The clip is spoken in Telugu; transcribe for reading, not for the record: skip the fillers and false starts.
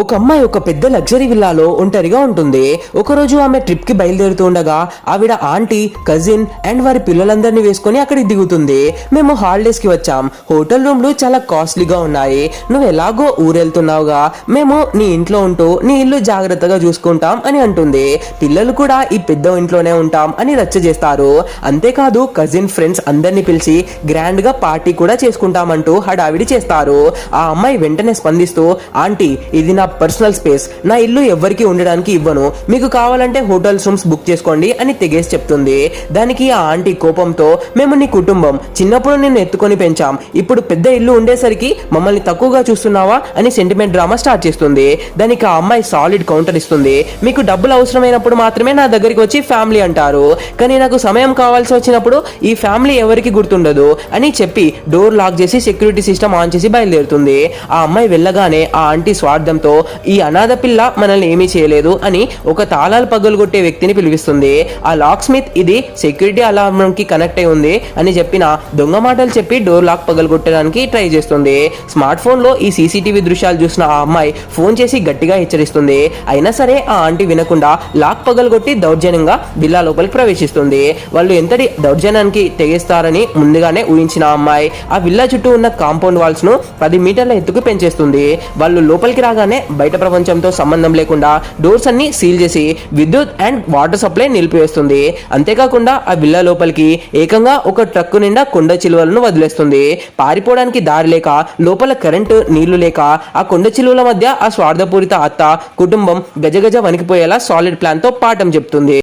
ఒక అమ్మాయి ఒక పెద్ద లగ్జరీ విల్లాలో ఒంటరిగా ఉంటుంది. ఒకరోజు ఆమె ట్రిప్ కి బయలుదేరుతూ ఉండగా ఆవిడ ఆంటీ, కజిన్ అండ్ వారి పిల్లలందరినీ వేసుకొని అక్కడికి దిగుతుంది. మేము హాలిడేస్ కి వచ్చాం. హోటల్ రూమ్లు చాలా కాస్ట్లీగా ఉన్నాయి. నువ్వు ఎలాగో ఊరెళ్తున్నావుగా, మేము నీ ఇంట్లో ఉంటూ నీ ఇల్లు జాగ్రత్తగా చూసుకుంటాం అని అంటుంది. పిల్లలు కూడా ఈ పెద్ద ఇంట్లోనే ఉంటాం అని రచ్చ చేస్తారు. అంతేకాదు కజిన్ ఫ్రెండ్స్ అందరినీ పిలిచి గ్రాండ్ గా పార్టీ కూడా చేసుకుంటామంటూ హడావిడి చేస్తారు. ఆ అమ్మాయి వెంటనే స్పందిస్తూ, ఆంటీ ఇది నా పర్సనల్ స్పేస్, నా ఇల్లు ఎవ్వరికి ఉండడానికి ఇవ్వను, మీకు కావాలంటే హోటల్స్ రూమ్స్ బుక్ చేసుకోండి అని తెగేసి చెప్తుంది. దానికి ఆ ఆంటీ కోపంతో, మేము నీ కుటుంబం, చిన్నప్పుడు నిన్ను ఎత్తుకొని పెంచాం, ఇప్పుడు పెద్ద ఇల్లు ఉండేసరికి మమ్మల్ని తక్కువగా చూస్తున్నావా అని సెంటిమెంట్ డ్రామా స్టార్ట్ చేస్తుంది. దానికి ఆ అమ్మాయి సాలిడ్ కౌంటర్ ఇస్తుంది. మీకు డబ్బులు అవసరమైనప్పుడు మాత్రమే నా దగ్గరికి వచ్చి ఫ్యామిలీ అంటారు, కానీ నాకు సమయం కావాల్సి వచ్చినప్పుడు ఈ ఫ్యామిలీ ఎవరికి గుర్తుండదు అని చెప్పి డోర్ లాక్ చేసి సెక్యూరిటీ సిస్టమ్ ఆన్ చేసి బయలుదేరుతుంది. ఆ అమ్మాయి వెళ్ళగానే ఆ ఆంటీ స్వార్థంతో, ఈ అనాథ పిల్ల మనల్ని ఏమీ చేయలేదు అని ఒక తాళాలు పగలగొట్టే వ్యక్తిని పిలిపిస్తుంది. ఆ లాక్ స్మిత్ ఇది సెక్యూరిటీ అలారం కి కనెక్ట్ అయి ఉంది అని చెప్పిన దొంగ మాటలు చెప్పి డోర్ లాక్ పగలగొట్టడానికి ట్రై చేస్తుంది. స్మార్ట్ ఫోన్ లో ఈ సీసీటీవీ దృశ్యాలు చూసిన ఆ అమ్మాయి ఫోన్ చేసి గట్టిగా హెచ్చరిస్తుంది. అయినా సరే ఆ ఆంటీ వినకుండా లాక్ పగలగొట్టి దౌర్జన్యంగా విల్లా లోపలికి ప్రవేశిస్తుంది. వాళ్ళు ఎంతటి దౌర్జన్యానికి తెగేస్తారని ముందుగానే ఊహించిన ఆ అమ్మాయి ఆ విల్లా చుట్టూ ఉన్న కాంపౌండ్ వాల్స్ ను 10 మీటర్ల ఎత్తుకు పెంచేస్తుంది. వాళ్ళు లోపలికి రాగానే బయట ప్రపంచంతో సంబంధం లేకుండా డోర్స్ అన్ని సీల్ చేసి విద్యుత్ అండ్ వాటర్ సప్లై నిలిపివేస్తుంది. అంతేకాకుండా ఆ విల్లా లోపలికి ఏకంగా ఒక ట్రక్కు నిండా కొండ చిలువలను వదిలేస్తుంది. పారిపోవడానికి దారి లేక, లోపల కరెంటు నీళ్లు లేక ఆ కొండ చిలువల మధ్య ఆ స్వార్థపూరిత అత్త కుటుంబం గజగజ వణికిపోయేలా సాలిడ్ ప్లాన్ తో పాఠం చెప్తుంది.